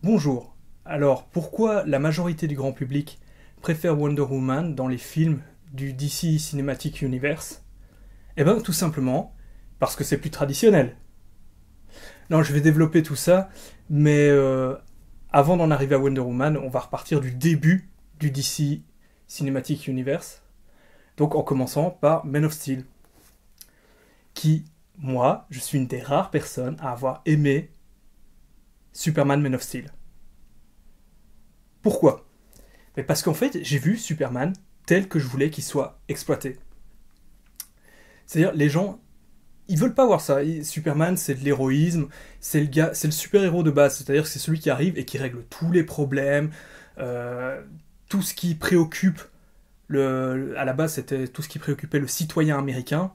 Bonjour. Alors, pourquoi la majorité du grand public préfère Wonder Woman dans les films du DC Cinematic Universe? Eh ben, tout simplement parce que c'est plus traditionnel. Non, je vais développer tout ça, mais avant d'en arriver à Wonder Woman, on va repartir du début du DC Cinematic Universe. Donc, en commençant par Man of Steel, qui, moi, je suis une des rares personnes à avoir aimé Superman Man of Steel. Pourquoi? Mais parce qu'en fait, j'ai vu Superman tel que je voulais qu'il soit exploité. C'est-à-dire, les gens, ils veulent pas voir ça. Superman, c'est de l'héroïsme, c'est le gars, c'est le super-héros de base. C'est-à-dire que c'est celui qui arrive et qui règle tous les problèmes, euh, tout ce qui préoccupe à la base, c'était tout ce qui préoccupait le citoyen américain.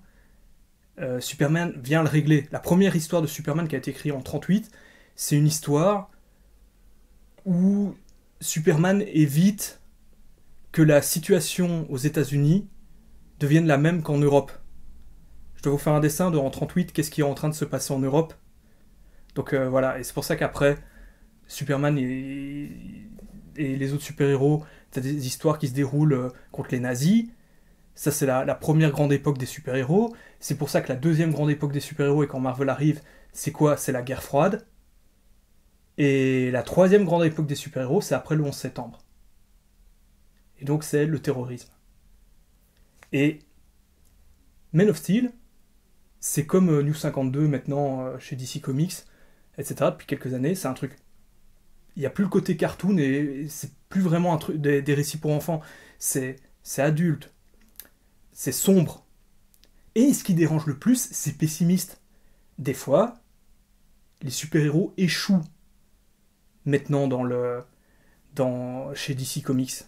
Superman vient le régler. La première histoire de Superman qui a été écrite en 38, c'est une histoire où Superman évite que la situation aux États-Unis devienne la même qu'en Europe. Je dois vous faire un dessin de en 38, qu'est-ce qui est en train de se passer en Europe. Donc voilà, et c'est pour ça qu'après, Superman et les autres super-héros, t'as des histoires qui se déroulent contre les nazis. Ça, c'est la première grande époque des super-héros. C'est pour ça que la deuxième grande époque des super-héros, et quand Marvel arrive, c'est quoi? C'est la guerre froide. Et la troisième grande époque des super-héros, c'est après le 11 septembre. Et donc, c'est le terrorisme. Et Man of Steel, c'est comme New 52 maintenant chez DC Comics, etc. Depuis quelques années, c'est un truc. Il n'y a plus le côté cartoon et c'est plus vraiment un truc des récits pour enfants. C'est adulte, c'est sombre. Et ce qui dérange le plus, c'est pessimiste. Des fois, les super-héros échouent maintenant chez DC Comics.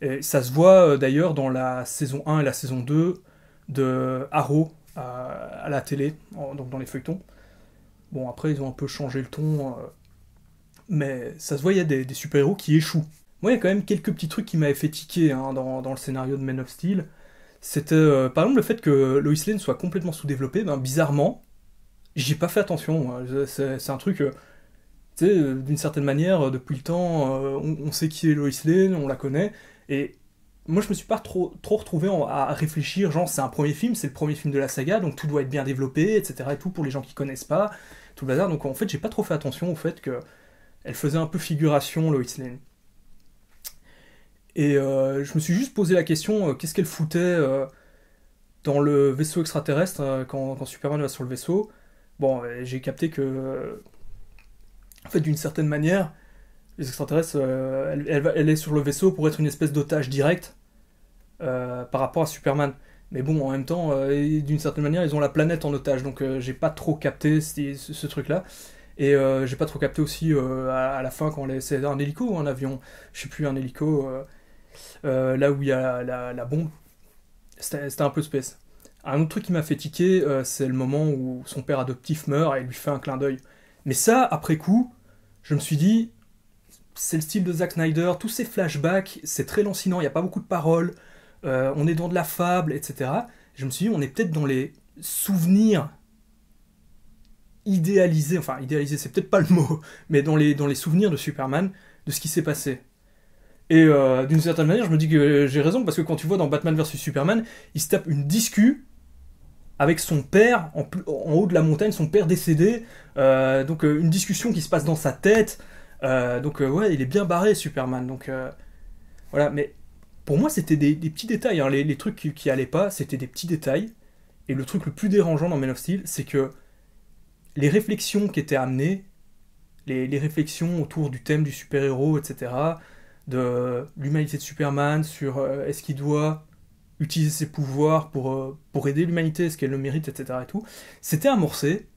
Et ça se voit d'ailleurs dans la saison 1 et la saison 2 de Arrow à la télé, donc dans les feuilletons. Bon, après, ils ont un peu changé le ton, mais ça se voit, il y a des super-héros qui échouent. Moi, il y a quand même quelques petits trucs qui m'avaient fait tiquer dans le scénario de Man of Steel. C'était, par exemple, le fait que Lois Lane soit complètement sous-développée. Ben, bizarrement, j'y ai pas fait attention. Moi. C'est un truc, tu sais, d'une certaine manière, depuis le temps, on sait qui est Lois Lane, on la connaît, et moi je me suis pas trop retrouvé à réfléchir, genre c'est un premier film, c'est le premier film de la saga, donc tout doit être bien développé, etc. et tout, pour les gens qui connaissent pas, tout le bazar, donc en fait j'ai pas trop fait attention au fait que elle faisait un peu figuration, Lois Lane. Et je me suis juste posé la question, qu'est-ce qu'elle foutait dans le vaisseau extraterrestre quand Superman va sur le vaisseau. Bon, j'ai capté que, en fait, d'une certaine manière, les extraterrestres, elle est sur le vaisseau pour être une espèce d'otage direct par rapport à Superman. Mais bon, en même temps, d'une certaine manière, ils ont la planète en otage, donc j'ai pas trop capté ce truc-là. Et j'ai pas trop capté aussi à la fin quand c'est un hélico ou un avion, je sais plus, un hélico, là où il y a la bombe. C'était un peu space. Un autre truc qui m'a fait tiquer, c'est le moment où son père adoptif meurt et il lui fait un clin d'œil. Mais ça, après coup, je me suis dit, c'est le style de Zack Snyder, tous ces flashbacks, c'est très lancinant, il n'y a pas beaucoup de paroles, on est dans de la fable, etc. Je me suis dit, on est peut-être dans les souvenirs idéalisés, enfin idéalisés, c'est peut-être pas le mot, mais dans les souvenirs de Superman, de ce qui s'est passé. Et d'une certaine manière, je me dis que j'ai raison, parce que quand tu vois dans Batman vs Superman, il se tape une discu avec son père en haut de la montagne, son père décédé, donc une discussion qui se passe dans sa tête, donc ouais, il est bien barré Superman, donc voilà, mais pour moi c'était des petits détails, hein. Les trucs qui allaient pas, c'était des petits détails, et le truc le plus dérangeant dans Man of Steel, c'est que les réflexions qui étaient amenées, les réflexions autour du thème du super-héros, etc., de l'humanité de Superman, sur est-ce qu'il doit utiliser ses pouvoirs pour aider l'humanité, est-ce qu'elle le mérite, etc. et tout, c'était amorcé,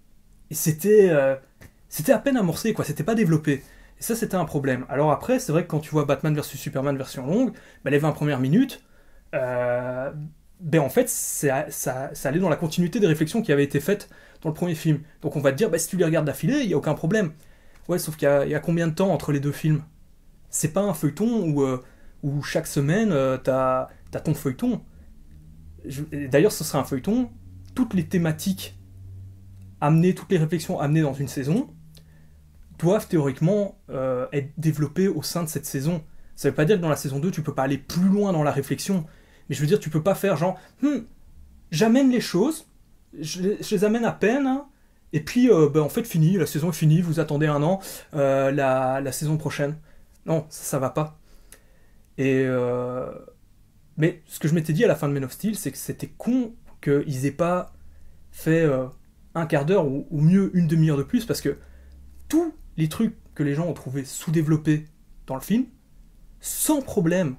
et c'était à peine amorcé, quoi, c'était pas développé. Et ça, c'était un problème. Alors après, c'est vrai que quand tu vois Batman vs Superman version longue, bah, les 20 premières minutes, ben en fait, ça allait dans la continuité des réflexions qui avaient été faites dans le premier film. Donc on va te dire, bah, si tu les regardes d'affilée, il n'y a aucun problème. Ouais, sauf qu'il y a combien de temps entre les deux films? C'est pas un feuilleton où chaque semaine, t'as ton feuilleton. D'ailleurs, ce serait un feuilleton, toutes les thématiques amenées, toutes les réflexions amenées dans une saison, doivent théoriquement être développés au sein de cette saison. Ça veut pas dire que dans la saison 2, tu peux pas aller plus loin dans la réflexion, mais je veux dire, tu peux pas faire genre, j'amène les choses, je les amène à peine, hein, et puis en fait, fini, la saison est finie, vous attendez un an, la saison prochaine. Non, ça va pas. Et mais ce que je m'étais dit à la fin de Man of Steel, c'est que c'était con qu'ils aient pas fait un quart d'heure ou mieux une demi-heure de plus, parce que tous les trucs que les gens ont trouvé sous-développés dans le film, sans problème,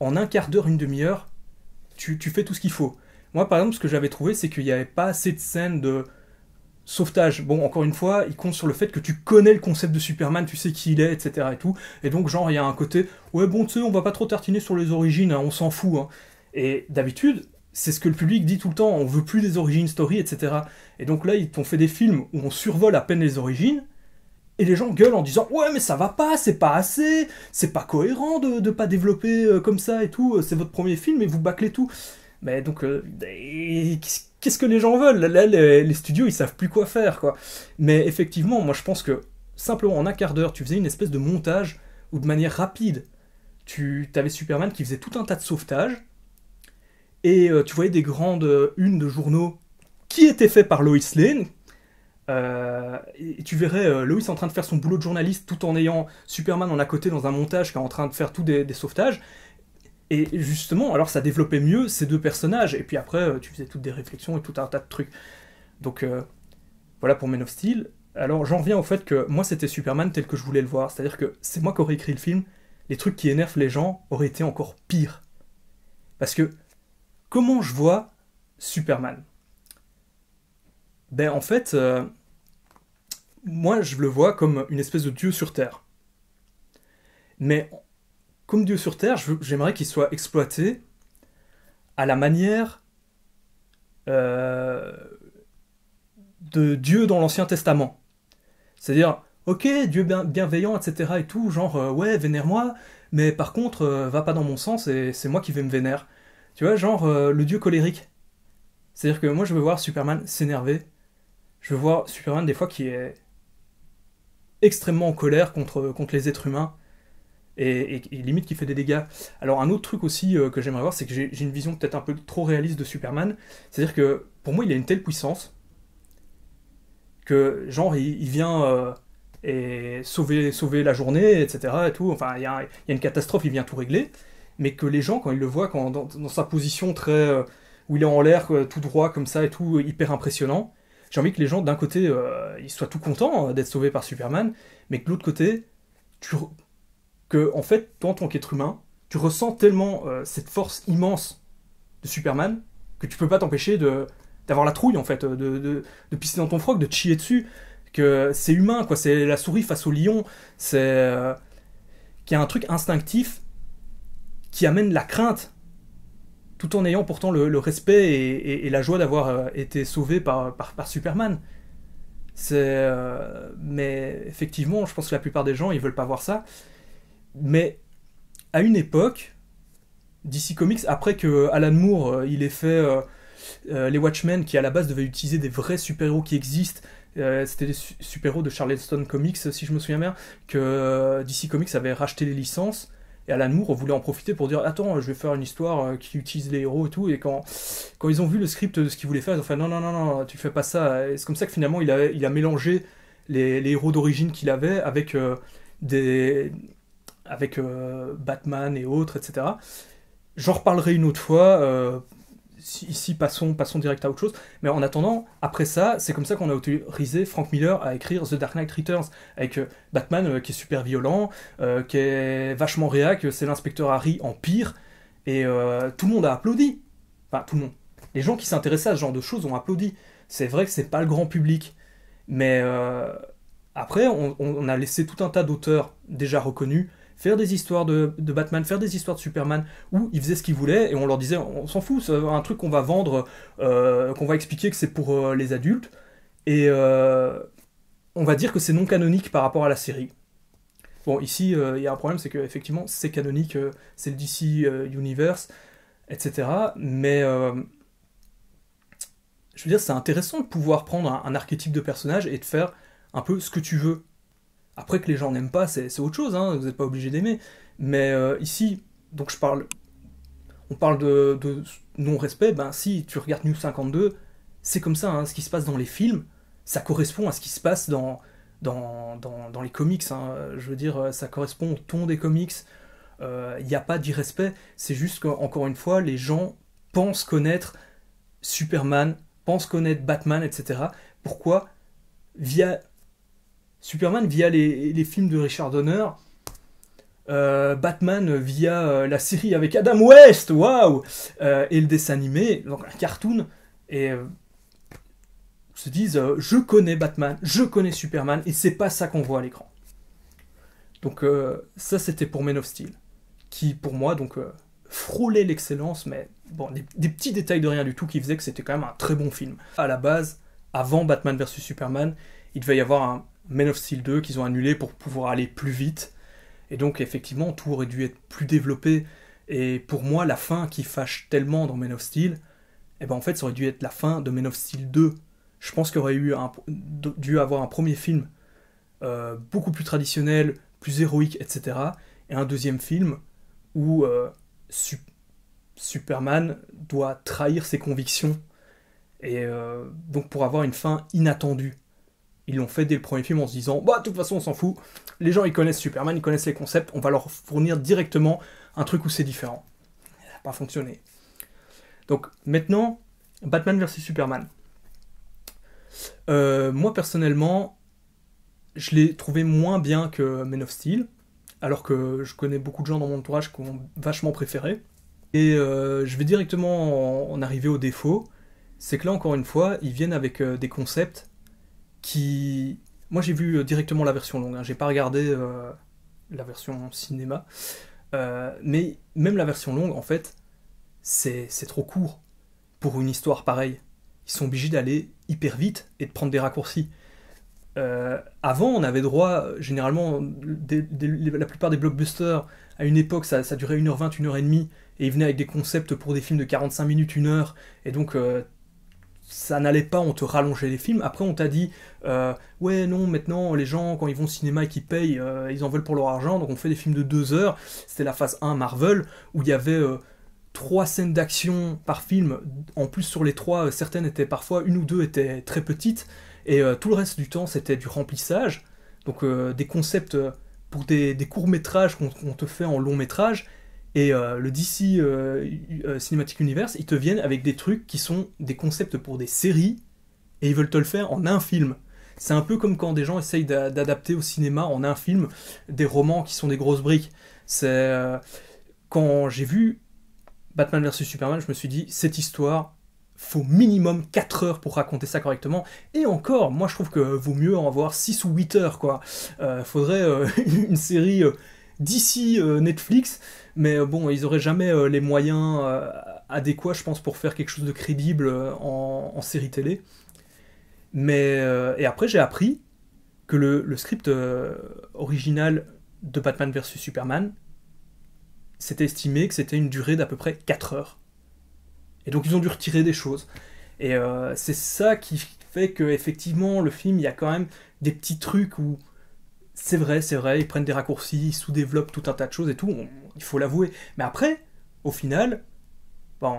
en un quart d'heure, une demi-heure, tu fais tout ce qu'il faut. Moi, par exemple, ce que j'avais trouvé, c'est qu'il n'y avait pas assez de scènes de sauvetage. Bon, encore une fois, il compte sur le fait que tu connais le concept de Superman, tu sais qui il est, etc. et tout. Et donc, genre, il y a un côté, ouais, bon, tu sais, on va pas trop tartiner sur les origines, hein, on s'en fout. Hein. Et d'habitude, c'est ce que le public dit tout le temps, on veut plus des origines story, etc. Et donc là, ils t'ont fait des films où on survole à peine les origines, et les gens gueulent en disant ouais mais ça va pas, c'est pas assez, c'est pas cohérent de pas développer comme ça et tout, c'est votre premier film et vous bâclez tout. Mais donc qu'est-ce que les gens veulent? Là les studios ils savent plus quoi faire quoi. Mais effectivement moi je pense que simplement en un quart d'heure tu faisais une espèce de montage où de manière rapide tu avais Superman qui faisait tout un tas de sauvetages et tu voyais des grandes unes de journaux qui étaient faits par Lois Lane. Et tu verrais Lois en train de faire son boulot de journaliste tout en ayant Superman en à côté dans un montage qui est en train de faire tout des sauvetages. Et justement, alors ça développait mieux ces deux personnages. Et puis après, tu faisais toutes des réflexions et tout un tas de trucs. Donc voilà pour Man of Steel. Alors j'en reviens au fait que moi c'était Superman tel que je voulais le voir. C'est-à-dire que c'est moi qui aurais écrit le film. Les trucs qui énervent les gens auraient été encore pires. Parce que comment je vois Superman? Ben en fait, moi je le vois comme une espèce de dieu sur Terre. Mais comme dieu sur Terre, j'aimerais qu'il soit exploité à la manière euh, de Dieu dans l'Ancien Testament. C'est-à-dire, ok, Dieu bienveillant, etc. et tout, genre, ouais, vénère-moi, mais par contre, va pas dans mon sens et c'est moi qui vais me vénère. Tu vois, genre, le Dieu colérique. C'est-à-dire que moi je veux voir Superman s'énerver. Je veux voir Superman des fois qui est extrêmement en colère contre les êtres humains et limite qui fait des dégâts. Alors un autre truc aussi que j'aimerais voir, c'est que j'ai une vision peut-être un peu trop réaliste de Superman. C'est-à-dire que pour moi il a une telle puissance que genre il vient et sauver la journée, etc. Et tout. Enfin il y a une catastrophe, il vient tout régler. Mais que les gens quand ils le voient dans sa position très où il est en l'air tout droit comme ça et tout hyper impressionnant, j'ai envie que les gens d'un côté ils soient tout contents d'être sauvés par Superman, mais que de l'autre côté tu, que en fait, toi en tant qu'être humain, tu ressens tellement cette force immense de Superman que tu peux pas t'empêcher d'avoir la trouille en fait, de pisser dans ton froc, de te chier dessus. Que c'est humain, quoi. C'est la souris face au lion. C'est qu'il y a un truc instinctif qui amène la crainte, tout en ayant pourtant le respect et la joie d'avoir été sauvé par Superman. Mais effectivement, je pense que la plupart des gens ils veulent pas voir ça. Mais à une époque, DC Comics, après que Alan Moore il ait fait les Watchmen, qui à la base devaient utiliser des vrais super-héros qui existent, c'était des super-héros de Charleston Comics, si je me souviens bien, que DC Comics avait racheté les licences, et Alan Moore voulait en profiter pour dire attends, je vais faire une histoire qui utilise les héros et tout, et quand ils ont vu le script de ce qu'ils voulaient faire, ils ont fait non, non, non, non, tu fais pas ça. Et c'est comme ça que finalement il a mélangé les héros d'origine qu'il avait avec des avec Batman et autres, etc. J'en reparlerai une autre fois. Ici, passons direct à autre chose. Mais en attendant, après ça, c'est comme ça qu'on a autorisé Frank Miller à écrire The Dark Knight Returns, avec Batman qui est super violent, qui est vachement réac, c'est l'inspecteur Harry en pire, et tout le monde a applaudi. Enfin, tout le monde. Les gens qui s'intéressaient à ce genre de choses ont applaudi. C'est vrai que c'est pas le grand public, mais après, on a laissé tout un tas d'auteurs déjà reconnus faire des histoires de Batman, faire des histoires de Superman, où ils faisaient ce qu'ils voulaient, et on leur disait, on s'en fout, c'est un truc qu'on va vendre, qu'on va expliquer que c'est pour les adultes, et on va dire que c'est non canonique par rapport à la série. Bon, ici, il y a un problème, c'est qu'effectivement, c'est canonique, c'est le DC Universe, etc. Mais, je veux dire, c'est intéressant de pouvoir prendre un archétype de personnage et de faire un peu ce que tu veux Après que les gens n'aiment pas, c'est autre chose, hein, vous n'êtes pas obligé d'aimer. Mais ici, donc on parle de non-respect, ben si tu regardes New 52, c'est comme ça, hein, ce qui se passe dans les films, ça correspond à ce qui se passe dans les comics, hein. Je veux dire, ça correspond au ton des comics, il n'y a pas d'irrespect, c'est juste qu'encore une fois, les gens pensent connaître Superman, pensent connaître Batman, etc. Pourquoi? Via Superman via les films de Richard Donner, Batman via la série avec Adam West, waouh, et le dessin animé, donc un cartoon, et se disent je connais Batman, je connais Superman, et c'est pas ça qu'on voit à l'écran. Donc ça c'était pour Man of Steel, qui pour moi donc frôlait l'excellence, mais bon, des petits détails de rien du tout qui faisaient que c'était quand même un très bon film. À la base, avant Batman vs Superman, il devait y avoir un Man of Steel 2 qu'ils ont annulé pour pouvoir aller plus vite. Et donc effectivement, tout aurait dû être plus développé. Et pour moi, la fin qui fâche tellement dans Man of Steel, eh ben en fait, ça aurait dû être la fin de Man of Steel 2. Je pense qu'il aurait dû avoir un premier film beaucoup plus traditionnel, plus héroïque, etc. Et un deuxième film où Superman doit trahir ses convictions. Et donc pour avoir une fin inattendue. Ils l'ont fait dès le premier film en se disant bah de toute façon on s'en fout, les gens ils connaissent Superman, ils connaissent les concepts, on va leur fournir directement un truc où c'est différent. Ça n'a pas fonctionné. Donc maintenant, Batman vs Superman. Moi personnellement, je l'ai trouvé moins bien que Man of Steel, alors que je connais beaucoup de gens dans mon entourage qui ont vachement préféré. Et je vais directement en arriver au défaut, c'est que là encore une fois, ils viennent avec des concepts qui... Moi j'ai vu directement la version longue, hein. J'ai pas regardé la version cinéma, mais même la version longue, en fait, c'est trop court pour une histoire pareille. Ils sont obligés d'aller hyper vite et de prendre des raccourcis. Avant, on avait droit, généralement, la plupart des blockbusters, à une époque, ça durait 1h20, 1h30, et ils venaient avec des concepts pour des films de 45 minutes, 1 heure, et donc ça n'allait pas, on te rallongeait les films. Après, on t'a dit, ouais, non, maintenant, les gens, quand ils vont au cinéma et qu'ils payent, ils en veulent pour leur argent, donc on fait des films de 2 heures. C'était la phase 1 Marvel, où il y avait 3 scènes d'action par film. En plus, sur les 3, certaines étaient parfois, une ou deux étaient très petites, et tout le reste du temps, c'était du remplissage. Donc des concepts pour des courts-métrages qu'on te fait en long-métrage. Et le DC Cinematic Universe, ils te viennent avec des trucs qui sont des concepts pour des séries, et ils veulent te le faire en un film. C'est un peu comme quand des gens essayent d'adapter au cinéma en un film des romans qui sont des grosses briques. C'est quand j'ai vu Batman vs Superman, je me suis dit, cette histoire, faut minimum 4 heures pour raconter ça correctement. Et encore, moi je trouve que vaut mieux en avoir 6 ou 8 heures, quoi. Faudrait une série d'ici Netflix, mais bon, ils auraient jamais les moyens adéquats, je pense, pour faire quelque chose de crédible en série télé. Mais et après, j'ai appris que le script original de Batman vs Superman, c'était estimé que c'était une durée d'à peu près 4 heures. Et donc ils ont dû retirer des choses. Et c'est ça qui fait que effectivement le film, il y a quand même des petits trucs où c'est vrai, ils prennent des raccourcis, ils sous-développent tout un tas de choses et tout, il faut l'avouer. Mais après, au final, bon,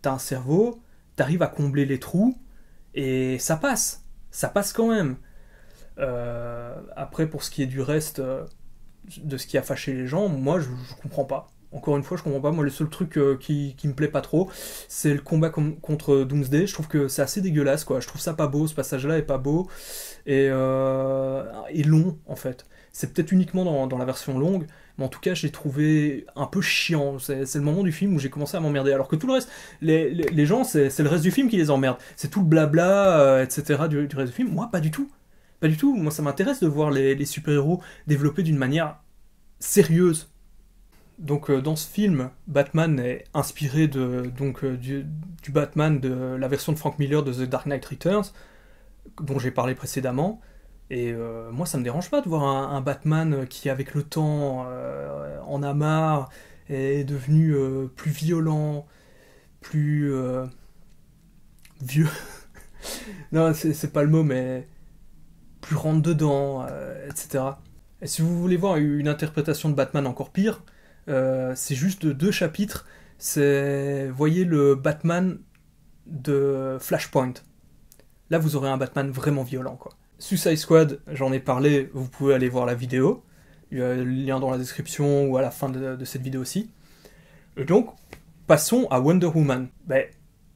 t'as un cerveau, t'arrives à combler les trous, et ça passe quand même. Après, pour ce qui est du reste de ce qui a fâché les gens, moi je comprends pas. Encore une fois, je comprends pas. Moi, le seul truc qui me plaît pas trop, c'est le combat contre Doomsday. Je trouve que c'est assez dégueulasse, quoi. Je trouve ça pas beau, ce passage-là est pas beau. Et long, en fait. C'est peut-être uniquement dans la version longue, mais en tout cas, je l'ai trouvé un peu chiant. C'est le moment du film où j'ai commencé à m'emmerder. Alors que tout le reste, les gens, c'est le reste du film qui les emmerde. C'est tout le blabla, etc. du reste du film. Moi, pas du tout. Pas du tout. Moi, ça m'intéresse de voir les super-héros développés d'une manière sérieuse. Donc dans ce film, Batman est inspiré du Batman de la version de Frank Miller de The Dark Knight Returns, dont j'ai parlé précédemment. Et moi, ça me dérange pas de voir un Batman qui, avec le temps, en a marre, est devenu plus violent, plus vieux. Non, c'est pas le mot, mais plus rentre dedans, etc. Et si vous voulez voir une interprétation de Batman encore pire, c'est juste 2 chapitres. Voyez le Batman de Flashpoint. Là, vous aurez un Batman vraiment violent, quoi. Suicide Squad, j'en ai parlé, vous pouvez aller voir la vidéo. Il y a le lien dans la description ou à la fin de cette vidéo aussi. Et donc, passons à Wonder Woman. Ben,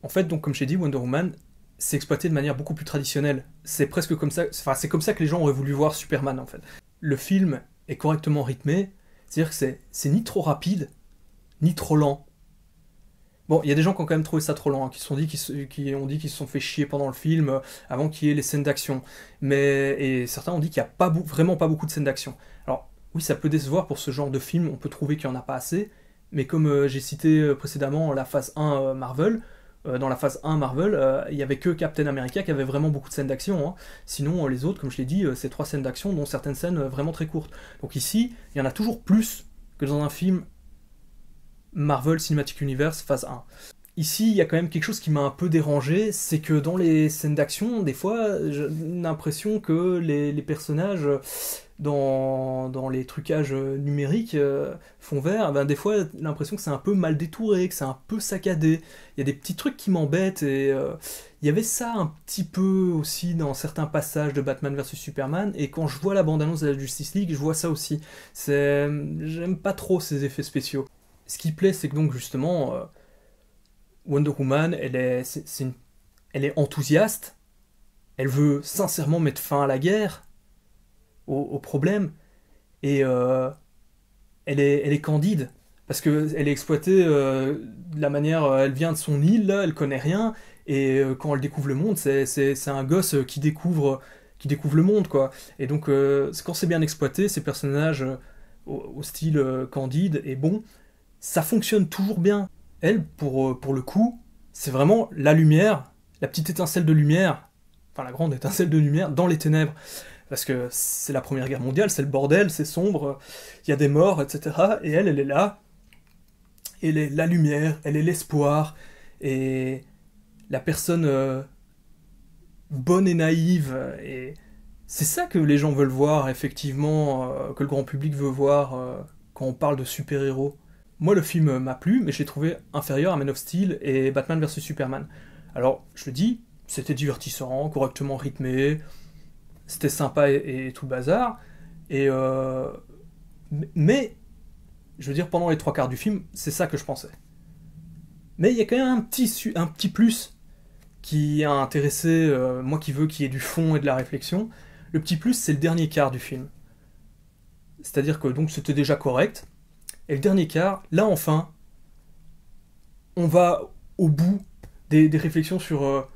en fait, donc, comme j'ai dit, Wonder Woman, c'est exploité de manière beaucoup plus traditionnelle. C'est presque comme ça, enfin, c'est comme ça que les gens auraient voulu voir Superman, en fait. Le film est correctement rythmé, c'est-à-dire que c'est ni trop rapide, ni trop lent. Bon, il y a des gens qui ont quand même trouvé ça trop lent, hein, qui ont dit qu'ils se sont fait chier pendant le film, avant qu'il y ait les scènes d'action. Et certains ont dit qu'il n'y a vraiment pas beaucoup de scènes d'action. Alors, oui, ça peut décevoir pour ce genre de film, on peut trouver qu'il n'y en a pas assez, mais comme j'ai cité précédemment la phase 1 Marvel, dans la phase 1 Marvel, il n'y avait que Captain America qui avait vraiment beaucoup de scènes d'action. Hein. Sinon, les autres, comme je l'ai dit, c'est 3 scènes d'action, dont certaines scènes vraiment très courtes. Donc ici, il y en a toujours plus que dans un film Marvel Cinematic Universe phase 1. Ici, il y a quand même quelque chose qui m'a un peu dérangé, c'est que dans les scènes d'action, des fois, j'ai l'impression que les personnages, dans les trucages numériques fond vert, ben, des fois, l'impression que c'est un peu mal détouré, que c'est un peu saccadé. Il y a des petits trucs qui m'embêtent, et il y avait ça un petit peu aussi dans certains passages de Batman vs Superman, et quand je vois la bande-annonce de la Justice League, je vois ça aussi. J'aime pas trop ces effets spéciaux. Ce qui plaît, c'est que donc justement, Wonder Woman, elle est enthousiaste, elle veut sincèrement mettre fin à la guerre, au problème, et elle est candide, parce qu'elle est exploitée de la manière, elle vient de son île, là, elle connaît rien, et quand elle découvre le monde, c'est un gosse qui découvre le monde, quoi. Et donc, quand c'est bien exploité, ces personnages au style candide et bon, ça fonctionne toujours bien. Elle, pour le coup, c'est vraiment la lumière, la petite étincelle de lumière, enfin la grande étincelle de lumière dans les ténèbres. Parce que c'est la Première Guerre mondiale, c'est le bordel, c'est sombre, il y a des morts, etc. Et elle est là, elle est la lumière, elle est l'espoir, et la personne bonne et naïve, et c'est ça que les gens veulent voir, effectivement, que le grand public veut voir quand on parle de super-héros. Moi, le film m'a plu, mais je l'ai trouvé inférieur à Man of Steel et Batman vs Superman. Alors, je le dis, c'était divertissant, correctement rythmé, c'était sympa et tout le bazar, et mais, je veux dire, pendant les 3 quarts du film, c'est ça que je pensais. Mais il y a quand même un petit plus qui a intéressé, moi qui veux qu'il y ait du fond et de la réflexion. Le petit plus, c'est le dernier quart du film. C'est-à-dire que donc c'était déjà correct, et le dernier quart, là enfin, on va au bout des réflexions sur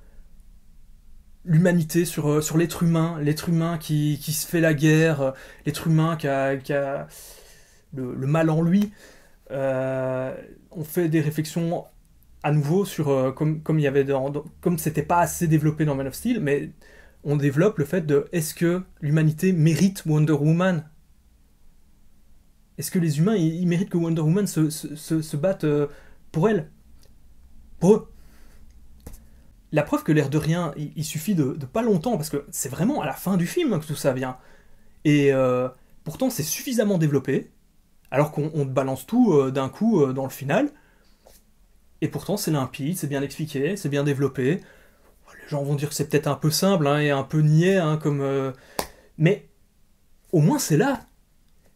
l'humanité, sur l'être humain qui se fait la guerre, l'être humain qui a le mal en lui. On fait des réflexions à nouveau sur comme il y avait comme c'était pas assez développé dans Man of Steel, mais on développe le fait de est-ce que l'humanité mérite Wonder Woman? Est-ce que les humains, ils méritent que Wonder Woman se batte pour elle? Pour eux? La preuve que l'air de rien, il suffit de pas longtemps, parce que c'est vraiment à la fin du film que tout ça vient. Et pourtant, c'est suffisamment développé, alors qu'on te balance tout d'un coup dans le final. Et pourtant, c'est limpide, c'est bien expliqué, c'est bien développé. Les gens vont dire que c'est peut-être un peu simple hein, et un peu niais, hein, mais au moins c'est là.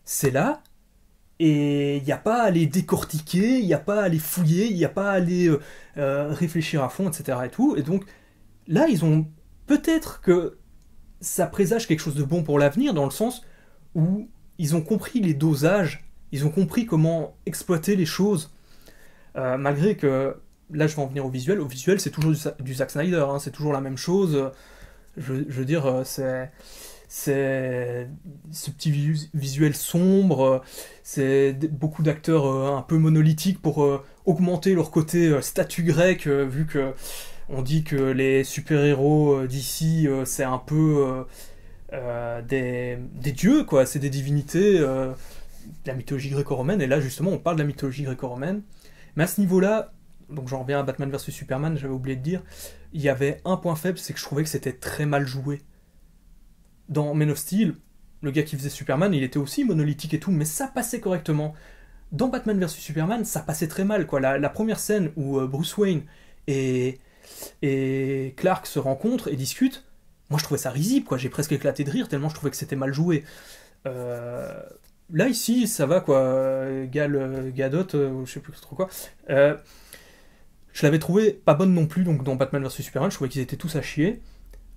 C'est là. Et il n'y a pas à les décortiquer, il n'y a pas à les fouiller, il n'y a pas à les réfléchir à fond, etc. Et tout. Et donc, là, ils ont peut-être que ça présage quelque chose de bon pour l'avenir, dans le sens où ils ont compris les dosages, ils ont compris comment exploiter les choses, malgré que, là je vais en venir au visuel c'est toujours du Zack Snyder, hein, c'est toujours la même chose, je veux dire, c'est ce petit visuel sombre, c'est beaucoup d'acteurs un peu monolithiques pour augmenter leur côté statue grecque, vu que on dit que les super-héros d'ici c'est un peu des dieux, quoi, c'est des divinités de la mythologie gréco-romaine, et là justement on parle de la mythologie gréco-romaine. Mais à ce niveau-là, donc j'en reviens à Batman vs Superman, j'avais oublié de dire, il y avait un point faible, c'est que je trouvais que c'était très mal joué. Dans Man of Steel, le gars qui faisait Superman, il était aussi monolithique et tout, mais ça passait correctement. Dans Batman vs Superman, ça passait très mal, quoi. La première scène où Bruce Wayne et Clark se rencontrent et discutent, moi je trouvais ça risible, quoi. J'ai presque éclaté de rire tellement je trouvais que c'était mal joué. Euh, Là, ici, ça va, quoi. Gadot, je sais plus trop quoi. Je l'avais trouvé pas bonne non plus, donc dans Batman vs Superman, je trouvais qu'ils étaient tous à chier.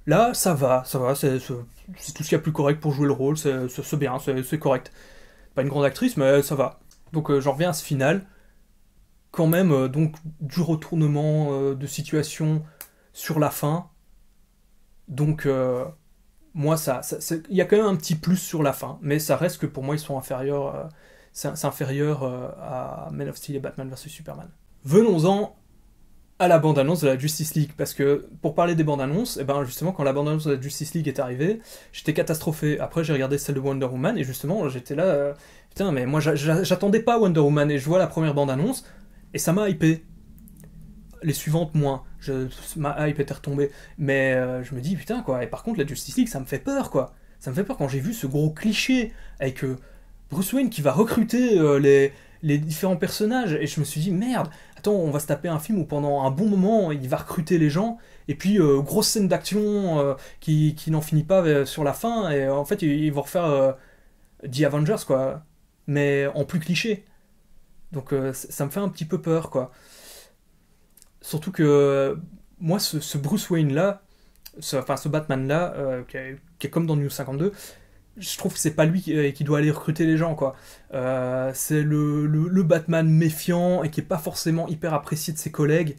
Là, ça va, c'est tout ce qu'il y a plus correct pour jouer le rôle, c'est bien, c'est correct. Pas une grande actrice, mais ça va. Donc j'en reviens à ce final. Quand même, donc du retournement de situation sur la fin. Donc moi, il y a quand même un petit plus sur la fin, mais ça reste que pour moi, ils sont inférieurs. C'est inférieur à Man of Steel et Batman vs Superman. Venons-en à la bande-annonce de la Justice League, parce que pour parler des bandes-annonces, et ben justement quand la bande-annonce de la Justice League est arrivée, j'étais catastrophé. Après j'ai regardé celle de Wonder Woman et justement j'étais là, putain mais moi j'attendais pas Wonder Woman et je vois la première bande-annonce et ça m'a hypé. Les suivantes moins, ma hype était retombée, mais je me dis putain quoi. Et par contre la Justice League ça me fait peur quoi. Ça me fait peur quand j'ai vu ce gros cliché avec Bruce Wayne qui va recruter les différents personnages et je me suis dit merde. Attends, on va se taper un film où pendant un bon moment, il va recruter les gens, et puis grosse scène d'action qui n'en finit pas sur la fin, et en fait, ils vont refaire The Avengers, quoi, mais en plus cliché. Donc ça me fait un petit peu peur, quoi. Surtout que moi, ce Bruce Wayne-là, ce Batman-là, qui est comme dans New 52, je trouve que c'est pas lui qui doit aller recruter les gens, quoi. C'est le Batman méfiant et qui est pas forcément hyper apprécié de ses collègues.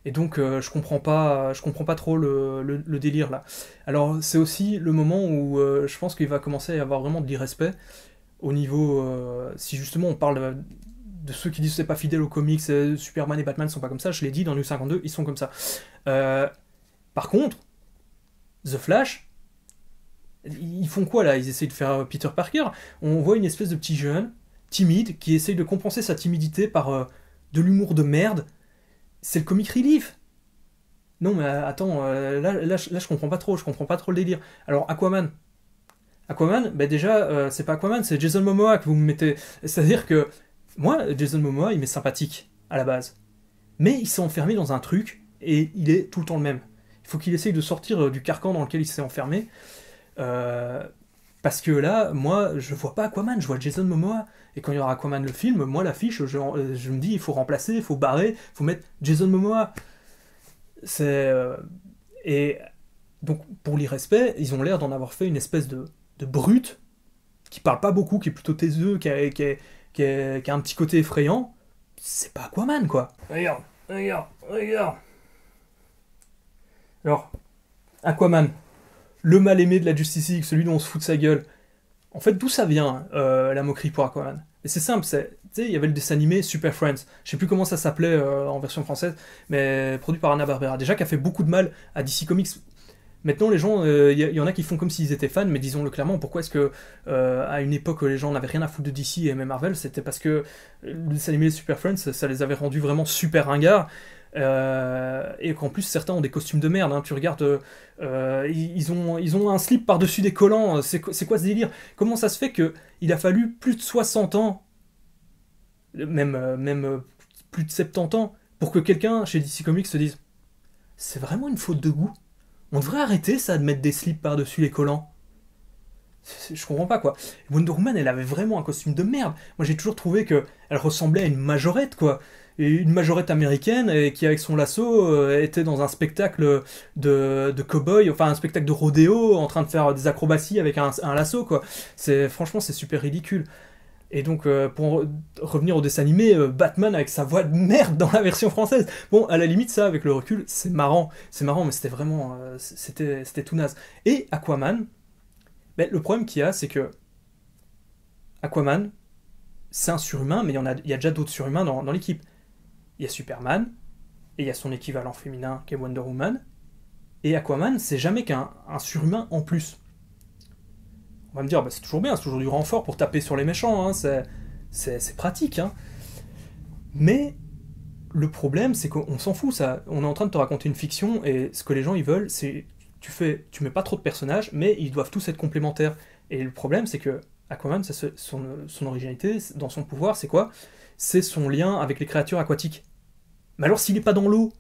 Et donc je comprends pas trop le délire là. Alors c'est aussi le moment où je pense qu'il va commencer à y avoir vraiment de l'irrespect au niveau si justement on parle de ceux qui disent que c'est pas fidèle aux comics, Superman et Batman sont pas comme ça. Je l'ai dit dans New 52, ils sont comme ça. Par contre, The Flash. Ils font quoi là? Ils essayent de faire Peter Parker. On voit une espèce de petit jeune, timide, qui essaye de compenser sa timidité par de l'humour de merde. C'est le comic relief. Non mais attends, là, je comprends pas trop, le délire. Alors Aquaman. Aquaman, bah déjà, c'est pas Aquaman, c'est Jason Momoa que vous me mettez. C'est-à-dire que, moi, Jason Momoa, il m'est sympathique, à la base. Mais il s'est enfermé dans un truc, et il est tout le temps le même. Il faut qu'il essaye de sortir du carcan dans lequel il s'est enfermé. Parce que là, moi, je vois pas Aquaman, je vois Jason Momoa. Et quand il y aura Aquaman le film, moi, l'affiche, je me dis, il faut remplacer, il faut barrer, il faut mettre Jason Momoa. Et donc, pour l'irrespect, ils ont l'air d'en avoir fait une espèce de brute, qui parle pas beaucoup, qui est plutôt taiseux, qui a un petit côté effrayant. C'est pas Aquaman, quoi. Regarde. Alors, Aquaman, le mal-aimé de la Justice League, celui dont on se fout de sa gueule. En fait, d'où ça vient, la moquerie pour Aquaman? Et c'est simple, tu sais, il y avait le dessin animé Super Friends. Je sais plus comment ça s'appelait en version française, mais produit par Hanna-Barbera. Déjà, qui a fait beaucoup de mal à DC Comics. Maintenant, les gens, y en a qui font comme s'ils étaient fans, mais disons-le clairement, pourquoi est-ce que, à une époque, les gens n'avaient rien à foutre de DC et même Marvel, c'était parce que le dessin animé Super Friends, ça les avait rendus vraiment super ringards. Et qu'en plus certains ont des costumes de merde, hein. Tu regardes, ils ont un slip par-dessus des collants, c'est quoi ce délire? Comment ça se fait que il a fallu plus de 60 ans, même plus de 70 ans, pour que quelqu'un chez DC Comics se dise c'est vraiment une faute de goût? On devrait arrêter ça de mettre des slips par-dessus les collants. Je comprends pas quoi. Wonder Woman, elle avait vraiment un costume de merde. Moi j'ai toujours trouvé que elle ressemblait à une majorette quoi. Et une majorette américaine et qui avec son lasso était dans un spectacle de cow-boy, enfin un spectacle de rodéo en train de faire des acrobaties avec un lasso quoi. Franchement c'est super ridicule. Et donc pour revenir au dessin animé, Batman avec sa voix de merde dans la version française. Bon à la limite ça avec le recul c'est marrant mais c'était vraiment c'était tout naze. Et Aquaman, ben, le problème qu'il y a c'est que Aquaman c'est un surhumain mais il y a déjà d'autres surhumains dans l'équipe. Il y a Superman, et il y a son équivalent féminin qui est Wonder Woman, et Aquaman, c'est jamais qu'un surhumain en plus. On va me dire, bah, c'est toujours bien, c'est toujours du renfort pour taper sur les méchants, hein, c'est pratique. Hein. Mais le problème, c'est qu'on s'en fout, ça. On est en train de te raconter une fiction, et ce que les gens ils veulent, c'est tu mets pas trop de personnages, mais ils doivent tous être complémentaires. Et le problème, c'est que Aquaman, son originalité, dans son pouvoir, c'est quoi? C'est son lien avec les créatures aquatiques. Mais alors, s'il n'est pas dans l'eau,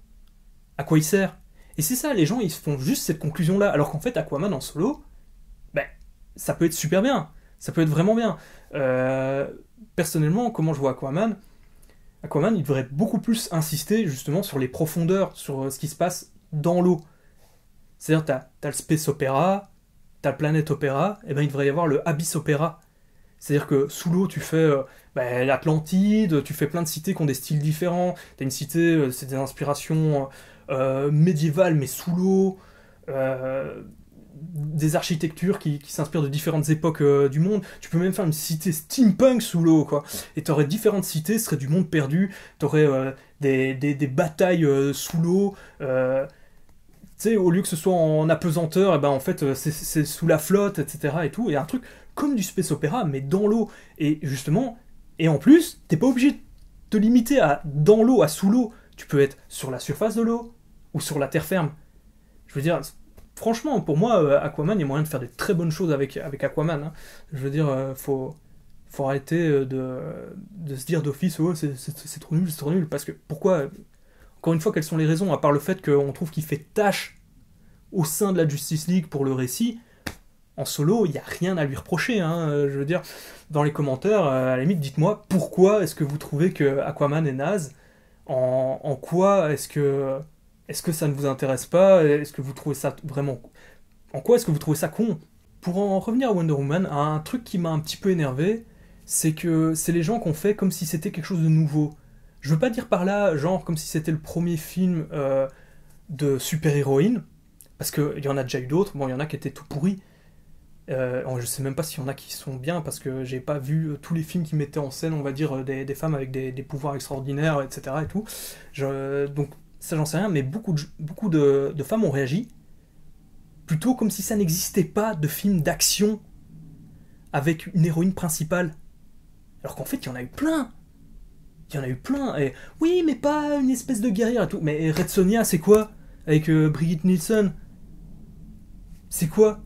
à quoi il sert? Et c'est ça, les gens, ils se font juste cette conclusion-là. Alors qu'en fait, Aquaman en solo, ben, ça peut être super bien. Ça peut être vraiment bien. Personnellement, comment je vois Aquaman? Aquaman, il devrait beaucoup plus insister justement sur les profondeurs, sur ce qui se passe dans l'eau. C'est-à-dire, t'as le space opéra, t'as le planète opéra, et ben il devrait y avoir le abyss opéra. C'est-à-dire que sous l'eau, tu fais l'Atlantide, tu fais plein de cités qui ont des styles différents. T'as une cité, c'est des inspirations médiévales, mais sous l'eau. Des architectures qui s'inspirent de différentes époques du monde. Tu peux même faire une cité steampunk sous l'eau, quoi. Et t'aurais différentes cités, ce serait du monde perdu. T'aurais des batailles sous l'eau. Tu sais, au lieu que ce soit en apesanteur, et ben en fait c'est sous la flotte, etc. et tout. Et un truc comme du space opéra, mais dans l'eau. Et justement, et en plus, t'es pas obligé de te limiter à dans l'eau, à sous l'eau. Tu peux être sur la surface de l'eau ou sur la terre ferme. Je veux dire, franchement, pour moi, Aquaman, il y a moyen de faire des très bonnes choses avec Aquaman. Hein. Je veux dire, faut arrêter de se dire d'office, oh, c'est trop nul, c'est trop nul. Parce que, pourquoi? Encore une fois, quelles sont les raisons? À part le fait qu'on trouve qu'il fait tâche au sein de la Justice League pour le récit, en solo, il n'y a rien à lui reprocher. Hein. Je veux dire, dans les commentaires, à la limite, dites-moi pourquoi est-ce que vous trouvez que Aquaman est naze? En quoi est-ce que ça ne vous intéresse pas? Est-ce que vous trouvez ça vraiment... En quoi est-ce que vous trouvez ça con? Pour en revenir à Wonder Woman, un truc qui m'a un petit peu énervé, c'est que c'est les gens qui ont fait comme si c'était quelque chose de nouveau. Je veux pas dire par là, genre, comme si c'était le premier film de super-héroïne, parce qu'il y en a déjà eu d'autres, bon, il y en a qui étaient tout pourris. Je sais même pas s'il y en a qui sont bien, parce que j'ai pas vu tous les films qui mettaient en scène, on va dire, des femmes avec des pouvoirs extraordinaires, etc. et tout. Donc, ça j'en sais rien, mais beaucoup de femmes ont réagi, plutôt comme si ça n'existait pas de film d'action avec une héroïne principale. Alors qu'en fait, il y en a eu plein. Il y en a eu plein. Et oui, mais pas une espèce de guerrière et tout. Mais Red Sonja, c'est quoi? Avec Brigitte Nielsen. C'est quoi?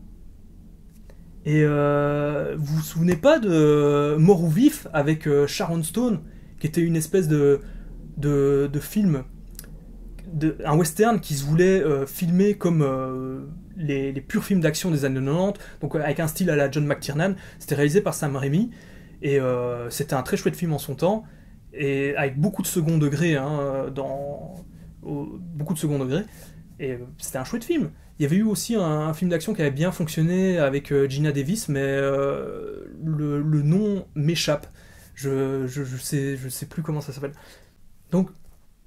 Et vous vous souvenez pas de Mort ou Vif avec Sharon Stone, qui était une espèce de film, un western qui se voulait filmer comme les purs films d'action des années 90, donc avec un style à la John McTiernan. C'était réalisé par Sam Raimi, et c'était un très chouette film en son temps, et avec beaucoup de second degré, hein, beaucoup de second degré, et c'était un chouette film. Il y avait eu aussi un film d'action qui avait bien fonctionné avec Gina Davis, mais le nom m'échappe. Je sais plus comment ça s'appelle. Donc,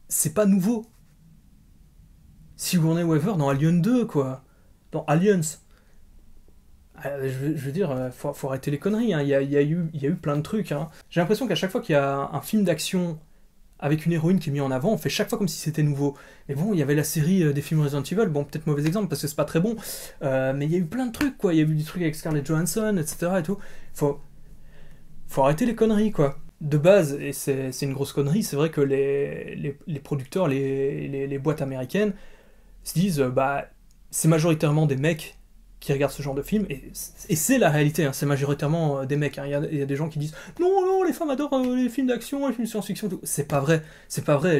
c'est pas nouveau. Sigourney Weaver dans Alien 2, quoi. Dans Aliens. Je veux dire, faut arrêter les conneries. Hein. Il y a eu plein de trucs. Hein. J'ai l'impression qu'à chaque fois qu'il y a un film d'action avec une héroïne qui est mise en avant, on fait chaque fois comme si c'était nouveau. Mais bon, il y avait la série des films Resident Evil, bon, peut-être mauvais exemple parce que c'est pas très bon, mais il y a eu plein de trucs, quoi. Il y a eu des trucs avec Scarlett Johansson, etc. et tout. Faut arrêter les conneries, quoi. De base, et c'est une grosse connerie, c'est vrai que les producteurs, les boîtes américaines se disent, bah, c'est majoritairement des mecs qui regardent ce genre de film, et c'est la réalité, hein, c'est majoritairement des mecs. Hein. Il y a des gens qui disent non, les femmes adorent les films d'action, les films de science-fiction, tout. C'est pas vrai,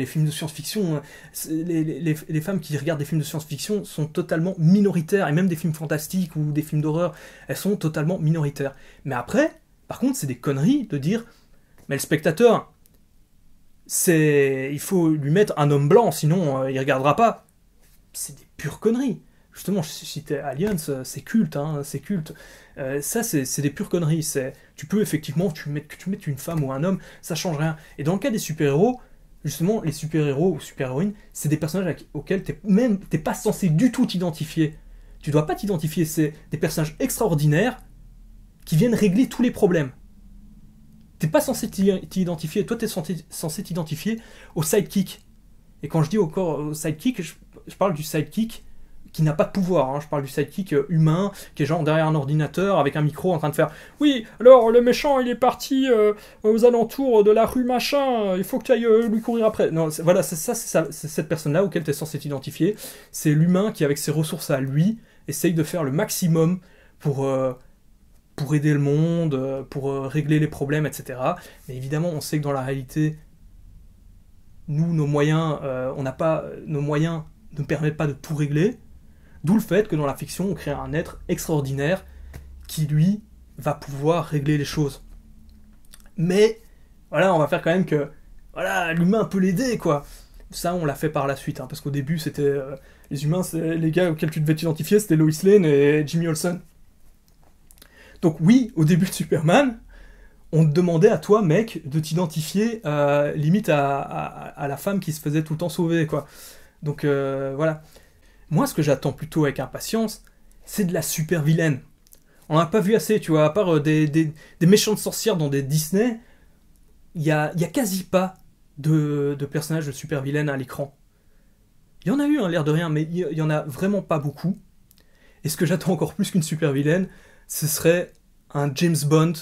les films de science-fiction, les femmes qui regardent des films de science-fiction sont totalement minoritaires, et même des films fantastiques ou des films d'horreur, elles sont totalement minoritaires. Mais après, par contre, c'est des conneries de dire, mais le spectateur, il faut lui mettre un homme blanc, sinon il regardera pas. C'est des pures conneries. Justement, je citais Aliens, c'est culte, hein, c'est culte. Ça, c'est des pures conneries. Tu peux effectivement, que tu mettes une femme ou un homme, ça change rien. Et dans le cas des super-héros, justement, les super-héros ou super-héroïnes, c'est des personnages auxquels t'es pas censé du tout t'identifier. Tu dois pas t'identifier, c'est des personnages extraordinaires qui viennent régler tous les problèmes. T'es pas censé t'identifier, toi t'es censé t'identifier au sidekick. Et quand je dis au sidekick, je parle du sidekick qui n'a pas de pouvoir, hein. Je parle du sidekick humain, qui est genre derrière un ordinateur, avec un micro en train de faire « Oui, alors le méchant il est parti aux alentours de la rue machin, il faut que tu ailles lui courir après. » Non, voilà, c'est cette personne-là auquel tu es censé t'identifier. C'est l'humain qui, avec ses ressources à lui, essaye de faire le maximum pour pour aider le monde, pour régler les problèmes, etc. Mais évidemment, on sait que dans la réalité, nous, nos moyens, nos moyens ne permettent pas de tout régler. D'où le fait que dans la fiction, on crée un être extraordinaire qui, lui, va pouvoir régler les choses. Mais, voilà, on va faire quand même que, voilà, l'humain peut l'aider, quoi. Ça, on l'a fait par la suite, hein, parce qu'au début, c'était... les humains, les gars auxquels tu devais t'identifier, c'était Lois Lane et Jimmy Olsen. Donc oui, au début de Superman, on te demandait à toi, mec, de t'identifier limite à la femme qui se faisait tout le temps sauver, quoi. Donc voilà. Moi, ce que j'attends plutôt avec impatience, c'est de la super vilaine. On n'a pas vu assez, tu vois, à part des méchantes sorcières dans des Disney, il y a quasi pas de personnages de super vilaines à l'écran. Il y en a eu, hein, l'air de rien, mais il y en a vraiment pas beaucoup. Et ce que j'attends encore plus qu'une super vilaine, ce serait un James Bond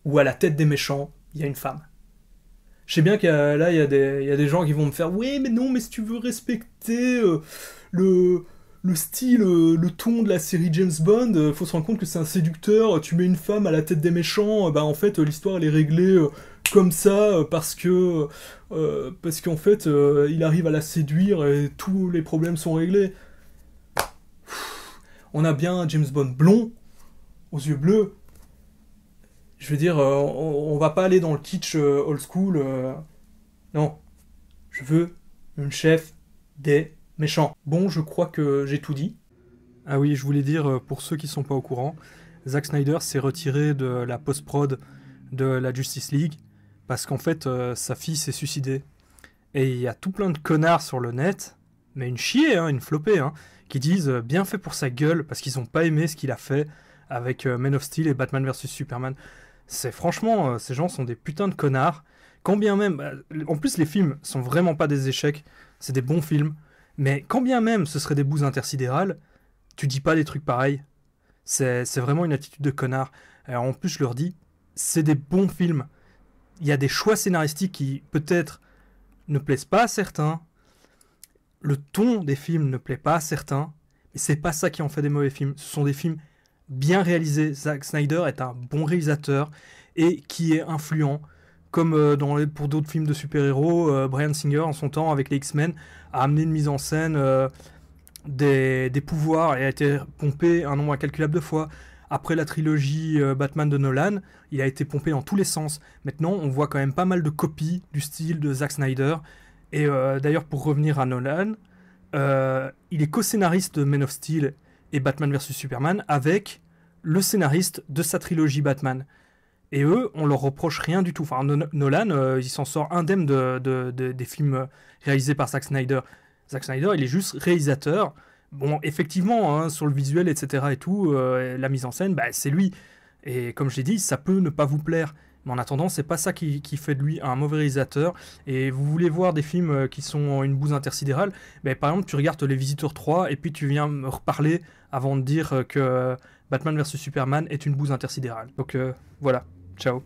où à la tête des méchants, il y a une femme. Je sais bien qu'il y a, là, il y a des gens qui vont me faire « Oui, mais non, mais si tu veux respecter le style, le ton de la série James Bond, faut se rendre compte que c'est un séducteur, tu mets une femme à la tête des méchants, bah en fait, l'histoire, elle est réglée comme ça, parce qu'en fait, il arrive à la séduire et tous les problèmes sont réglés. » On a bien un James Bond blond, aux yeux bleus. Je veux dire, on va pas aller dans le kitsch old school. Non. Je veux une chef des méchants. Bon, je crois que j'ai tout dit. Ah oui, je voulais dire, pour ceux qui sont pas au courant, Zack Snyder s'est retiré de la post-prod de la Justice League parce qu'en fait, sa fille s'est suicidée. Et il y a tout plein de connards sur le net, mais une chier, hein, une flopée, hein, qui disent bien fait pour sa gueule parce qu'ils ont pas aimé ce qu'il a fait avec Man of Steel et Batman vs Superman. C'est franchement, ces gens sont des putains de connards. Quand bien même, en plus les films sont vraiment pas des échecs, c'est des bons films. Mais quand bien même ce serait des bouses intersidérales, tu dis pas des trucs pareils. C'est vraiment une attitude de connard. Alors en plus je leur dis, c'est des bons films. Il y a des choix scénaristiques qui peut-être ne plaisent pas à certains. Le ton des films ne plaît pas à certains. Mais c'est pas ça qui en fait des mauvais films. Ce sont des films bien réalisé. Zack Snyder est un bon réalisateur et qui est influent. Comme pour d'autres films de super-héros, Bryan Singer, en son temps, avec les X-Men, a amené une mise en scène des pouvoirs et a été pompé un nombre incalculable de fois. Après la trilogie Batman de Nolan, il a été pompé dans tous les sens. Maintenant, on voit quand même pas mal de copies du style de Zack Snyder. Et d'ailleurs, pour revenir à Nolan, il est co-scénariste de Man of Steel et Batman vs Superman avec le scénariste de sa trilogie Batman. Et eux, on leur reproche rien du tout. Enfin, Nolan, il s'en sort indemne des films réalisés par Zack Snyder. Zack Snyder, il est juste réalisateur. Bon, effectivement, hein, sur le visuel, etc. et tout, la mise en scène, bah, c'est lui. Et comme je l'ai dit, ça peut ne pas vous plaire. Mais en attendant, c'est pas ça qui fait de lui un mauvais réalisateur. Et vous voulez voir des films qui sont une bouse intersidérale, bah, par exemple, tu regardes Les Visiteurs 3 et puis tu viens me reparler avant de dire que Batman vs Superman est une bouse intersidérale. Donc voilà, ciao.